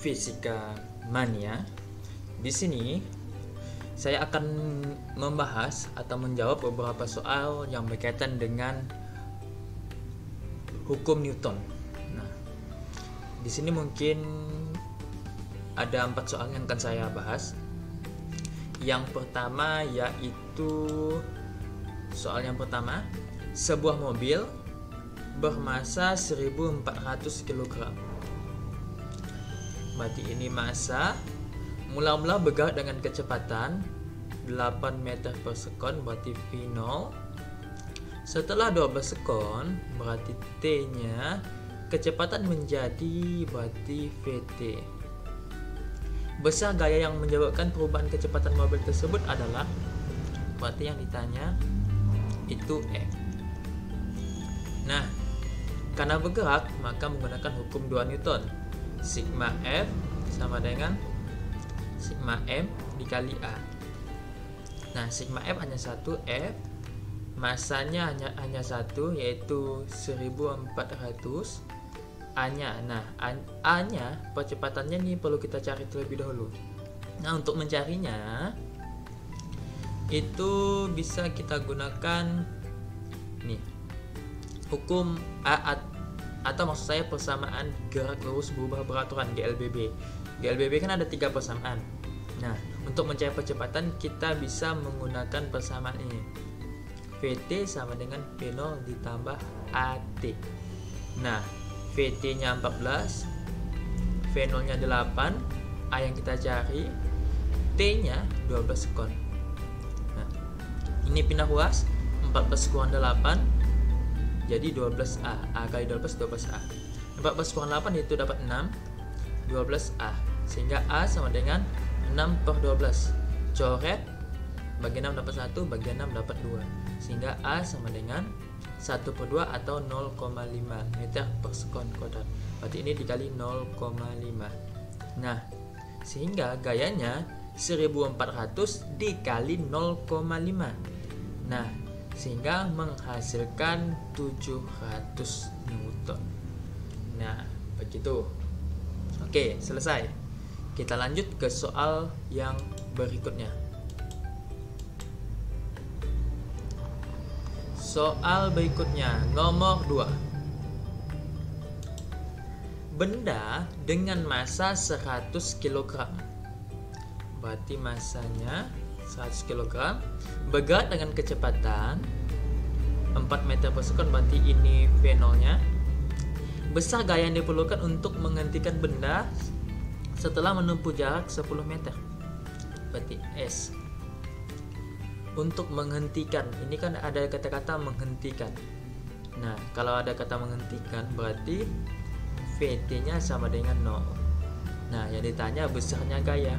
Fisika Mania. Di sini saya akan membahas atau menjawab beberapa soal yang berkaitan dengan hukum Newton. Nah, di sini mungkin ada 4 soal yang akan saya bahas. Yang pertama yaitu soal yang pertama, sebuah mobil bermasa 1400 kg. Berarti ini massa mula-mula bergerak dengan kecepatan 8 meter per sekon, berarti V0. Setelah 12 sekon, berarti T-nya kecepatan menjadi berarti VT. Besar gaya yang menyebabkan perubahan kecepatan mobil tersebut adalah, berarti yang ditanya itu F. Nah, karena bergerak maka menggunakan hukum 2 Newton. Sigma F sama dengan sigma M dikali A. Nah, sigma F hanya 1 F, masanya hanya 1 yaitu 1400. A-nya, nah A-nya percepatannya nih perlu kita cari terlebih dahulu. Nah, untuk mencarinya itu bisa kita gunakan nih hukum A atau maksud saya persamaan gerak lurus berubah beraturan, GLBB. GLBB kan ada 3 persamaan. Nah, untuk mencari percepatan kita bisa menggunakan persamaan ini. VT sama dengan V0 ditambah AT. Nah, VT-nya 14, V0-nya 8, A yang kita cari, T-nya 12 sekon. Nah, ini pindah ruas, 14 kurang 8 jadi 12A. A kali 12, 12A. 14 kurang 8 itu dapat 6, 12A. Sehingga A sama dengan 6 per 12. Coret, bagi 6 dapat 1, bagi 6 dapat 2. Sehingga A sama dengan 1 per 2 atau 0,5 meter per sekon kuadrat. Berarti ini dikali 0,5. Nah, sehingga gayanya 1400 dikali 0,5. Nah, sehingga menghasilkan 700 Newton. Nah, begitu. Oke, selesai. Kita lanjut ke soal yang berikutnya. Soal berikutnya, nomor 2. Benda dengan massa 100 kg. Berarti massanya 100 kg, bergerak dengan kecepatan 4 meter per sekon, berarti ini V0-nya. Besar gaya yang diperlukan untuk menghentikan benda setelah menempuh jarak 10 meter, berarti S. Untuk menghentikan, ini kan ada kata-kata menghentikan. Nah, kalau ada kata menghentikan berarti VT-nya sama dengan 0. Nah, yang ditanya besarnya gaya,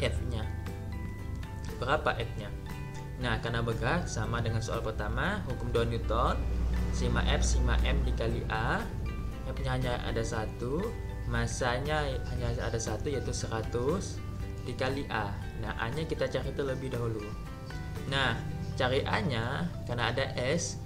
F-nya. Berapa F-nya? Nah, karena bergerak sama dengan soal pertama, hukum 2 Newton, sigma F, sigma M dikali A. F-nya hanya ada 1, masanya hanya ada 1 yaitu 100 dikali A. Nah, A-nya kita cari terlebih dahulu. Nah, cari A-nya karena ada S,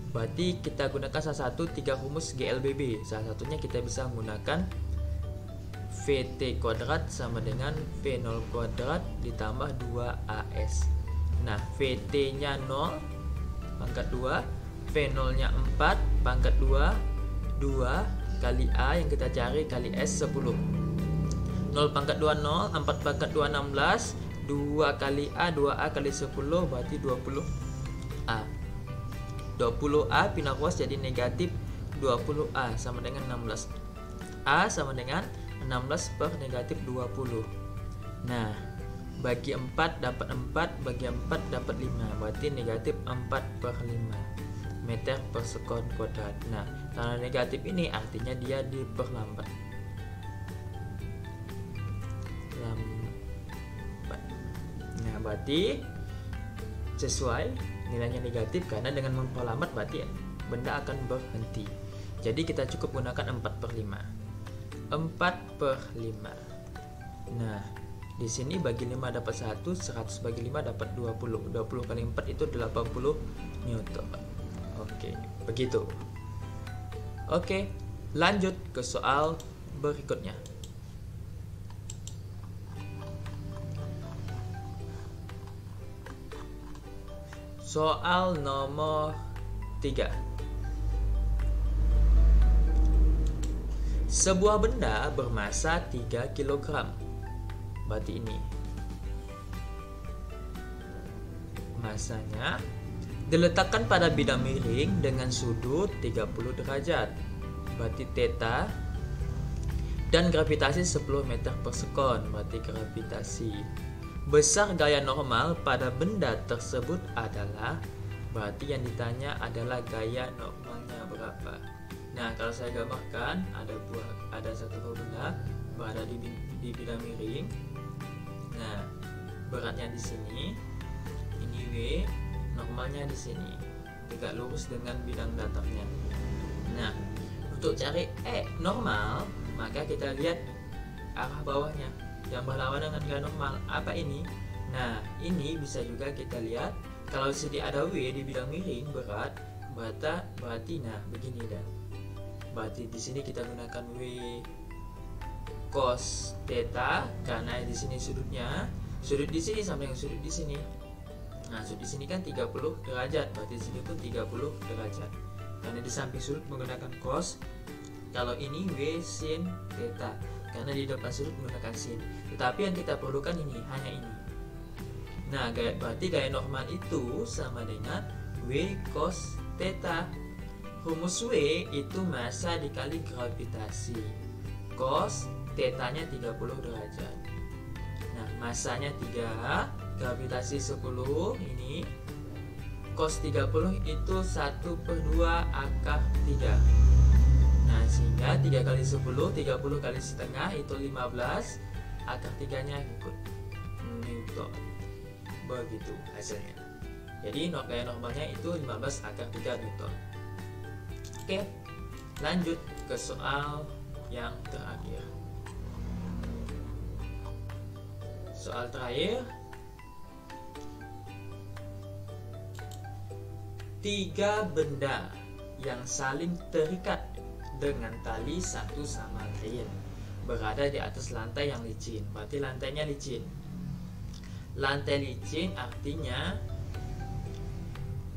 berarti kita gunakan salah satu 3 rumus GLBB. Salah satunya kita bisa menggunakan VT kuadrat sama dengan V0 kuadrat ditambah 2AS. Nah, VT-nya 0 pangkat 2, V0-nya 4 pangkat 2, 2 kali A yang kita cari kali S 10. 0 pangkat 2 0, 4 pangkat 2 16, 2 kali A, 2A kali 10 berarti 20A. 20A pindah ruas jadi negatif 20A sama dengan 16. A sama dengan 16 per negatif 20. Nah, bagi 4 dapat 4, bagi 4 dapat 5, berarti negatif 4 per 5 meter per sekon kuadrat. Nah, karena negatif ini artinya dia diperlambat. Nah, berarti sesuai nilainya negatif karena dengan memperlambat berarti benda akan berhenti. Jadi kita cukup gunakan 4 per 5. 4 per 5. Nah, di sini bagi 5 dapat 1, 100 bagi 5 dapat 20. 20 kali 4 itu 80 Newton. Oke, begitu. Oke, Lanjut ke soal berikutnya. Soal nomor 3. Sebuah benda bermasa 3 kg. Berarti ini masanya diletakkan pada bidang miring dengan sudut 30 derajat. Berarti theta. Dan gravitasi 10 meter per sekon. Berarti gravitasi. Besar gaya normal pada benda tersebut adalah, berarti yang ditanya adalah gaya normalnya berapa. Nah, kalau saya gambarkan, ada satu benda berada di bidang miring. Nah, beratnya di sini, ini W, normalnya di sini, tegak lurus dengan bidang datarnya. Nah, untuk cari normal, maka kita lihat arah bawahnya yang berlawanan dengan gaya normal. Apa ini? Nah, ini bisa juga kita lihat kalau sini ada W di bidang miring berat, berarti nah begini dah. Berarti di sini kita gunakan W cos theta karena di sini sudut di sini sama dengan sudut di sini. Nah, sudut di sini kan 30 derajat, berarti di sini pun 30 derajat. Karena di samping sudut menggunakan cos. Kalau ini W sin theta karena di depan sudut menggunakan sin. Tetapi yang kita perlukan ini hanya ini. Nah, berarti gaya normal itu sama dengan W cos theta. Rumus W itu massa dikali gravitasi. Cos theta-nya 30 derajat. Nah, massanya 3, gravitasi 10 ini. Cos 30 itu 1/2 akar 3. Nah, sehingga 3 kali 10, 30 kali setengah itu 15. Akar 3-nya ikut Newton. Begitu hasilnya. Jadi gaya normalnya itu 15 akar 3 Newton. Oke, lanjut ke soal yang terakhir. Soal terakhir, 3 benda yang saling terikat dengan tali satu sama lain berada di atas lantai yang licin. Berarti lantainya licin. Lantai licin artinya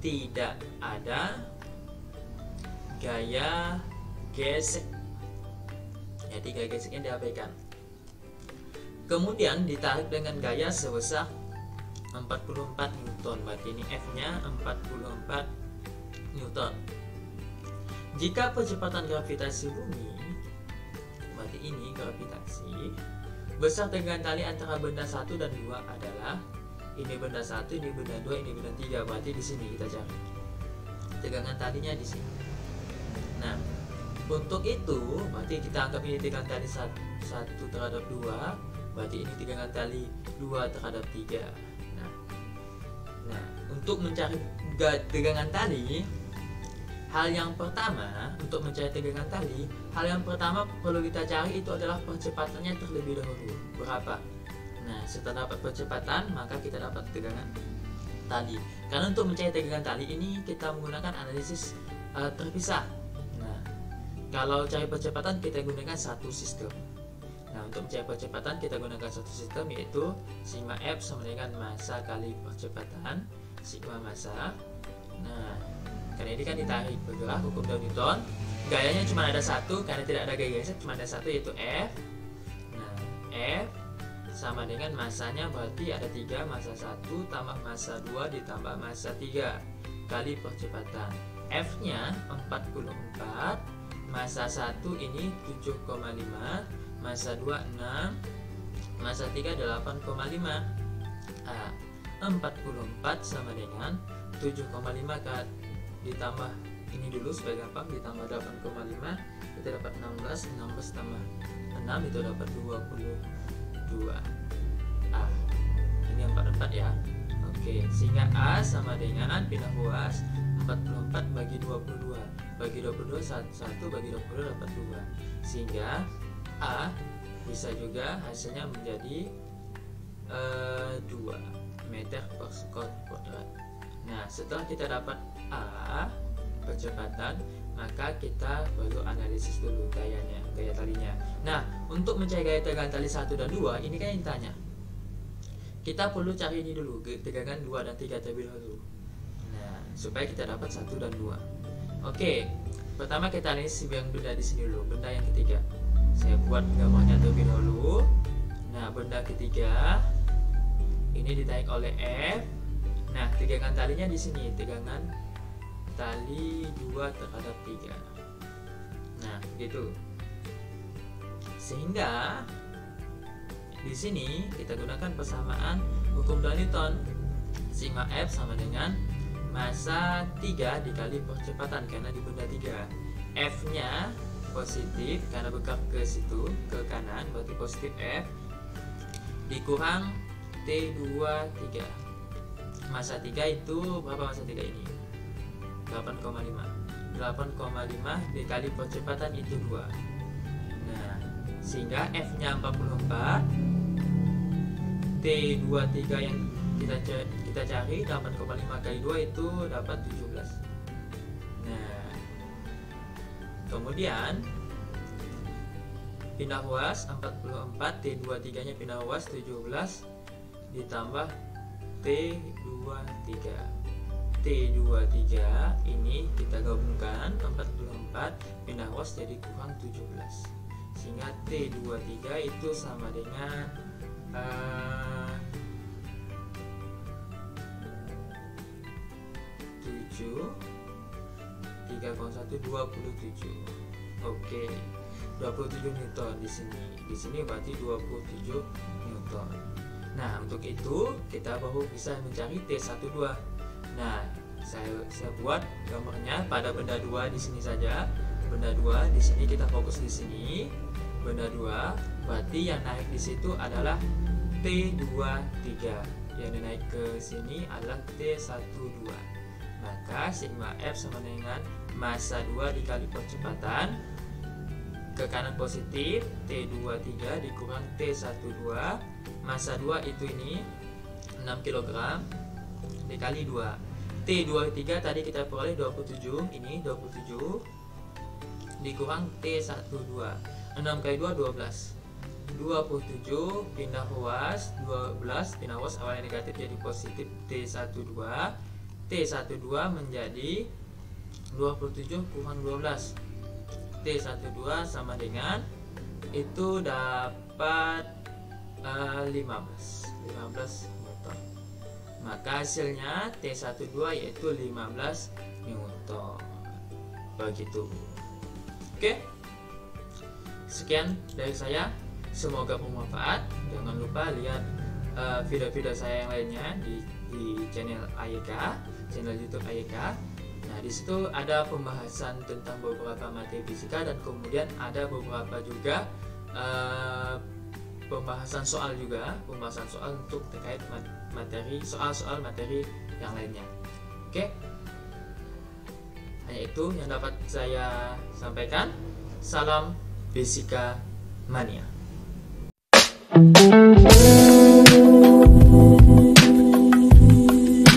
tidak ada gaya gesek. Jadi gaya geseknya diabaikan. Kemudian ditarik dengan gaya sebesar 44 Newton. Berarti ini F-nya 44 Newton. Jika percepatan gravitasi bumi, berarti ini gravitasi, besar tegangan tali antara benda 1 dan 2 adalah, ini benda 1, ini benda 2, ini benda 3. Berarti di sini kita cari tegangan talinya di sini. Nah, untuk itu berarti kita anggap ini tegangan tali 1 terhadap 2. Berarti ini tegangan tali 2 terhadap 3. Nah, untuk mencari tegangan tali, hal yang pertama perlu kita cari itu adalah percepatannya terlebih dahulu. Berapa? Nah, setelah dapat percepatan, maka kita dapat tegangan tali. Karena untuk mencari tegangan tali ini kita menggunakan analisis terpisah. Nah, kalau cari percepatan kita gunakan satu sistem. Nah, untuk mencari percepatan kita gunakan satu sistem, yaitu sigma F sama dengan massa kali percepatan, sigma massa. Nah, karena ini kan ditarik bergerak, hukum Newton. Gayanya cuma ada satu, karena tidak ada gaya gesek, cuma ada satu, yaitu F. Nah, F sama dengan massanya, berarti ada 3, massa 1 tambah massa 2 ditambah massa 3 kali percepatan. F-nya 44, massa 1 ini 7,5, massa 2 6, massa 3 8,5. 44 sama dengan 7,5 ditambah ini dulu supaya gampang, ditambah 8,5 kita dapat 16 tambah 6 itu dapat 22. Ini 44 ya. Oke, sehingga A sama dengan pindah ruas 44 bagi 22. Bagi 22 1 bagi 22 dapat 2. Sehingga A bisa juga hasilnya menjadi 2 meter per sekon kuadrat. Nah, setelah kita dapat A percepatan, maka kita perlu analisis dulu gaya talinya. Nah, untuk mencari gaya tegangan tali 1 dan 2, ini kan yang ditanya. Kita perlu cari ini dulu, tegangan 2 dan 3 terlebih dahulu. Nah, supaya kita dapat 1 dan 2. Oke, pertama kita analisis yang benda di sini dulu, benda yang ketiga. Saya buat gambarnya terlebih dahulu. Nah, benda ketiga ini ditarik oleh F. Nah, tegangan talinya di sini, tegangan tali 2 terhadap 3. Nah, gitu. Sehingga di sini kita gunakan persamaan hukum 2 Newton. Sigma F sama dengan massa 3 dikali percepatan karena di benda 3. F-nya positif karena bergerak ke situ, ke kanan, berarti positif F dikurang T23. Massa 3 itu berapa massa 3 ini? 8,5. 8,5 dikali percepatan itu 2. Nah, sehingga F-nya 44, T23 yang kita cari 8,5 kali 2 itu dapat 17. Nah, kemudian pindah ruas 44, T23 nya pindah ruas 17 ditambah T23. T23 ini kita gabungkan 44 pindah ruas jadi kurang 17. Sehingga T23 itu sama dengan 3,1 27. Oke, 27 Newton di sini. Di sini berarti 27 Newton. Nah, untuk itu kita baru bisa mencari T12. Nah, saya buat gambarnya pada benda 2 di sini saja. Benda 2 di sini kita fokus di sini. Benda 2 berarti yang naik di situ adalah T23. Yang naik ke sini adalah T12. Maka sigma F sama dengan massa 2 dikali percepatan ke kanan positif T23 dikurang T12. Massa 2 itu ini 6 kg dikali 2. T23 tadi kita peroleh 27, ini 27 dikurang T12. 6 kali 2 12. 27 pindah ruas 12, pindah ruas awalnya negatif jadi positif T12. T12 menjadi 27 kurang 12. T12 sama dengan itu dapat 15 Newton. Maka hasilnya T12 yaitu 15 Newton. Begitu. Oke. Sekian dari saya. Semoga bermanfaat. Jangan lupa lihat video-video saya yang lainnya di channel AYK, channel YouTube AYK. Nah, di situ ada pembahasan tentang beberapa materi fisika dan kemudian ada beberapa juga pembahasan soal untuk terkait materi soal-soal materi yang lainnya. Oke. Hanya itu yang dapat saya sampaikan. Salam Fisika Mania.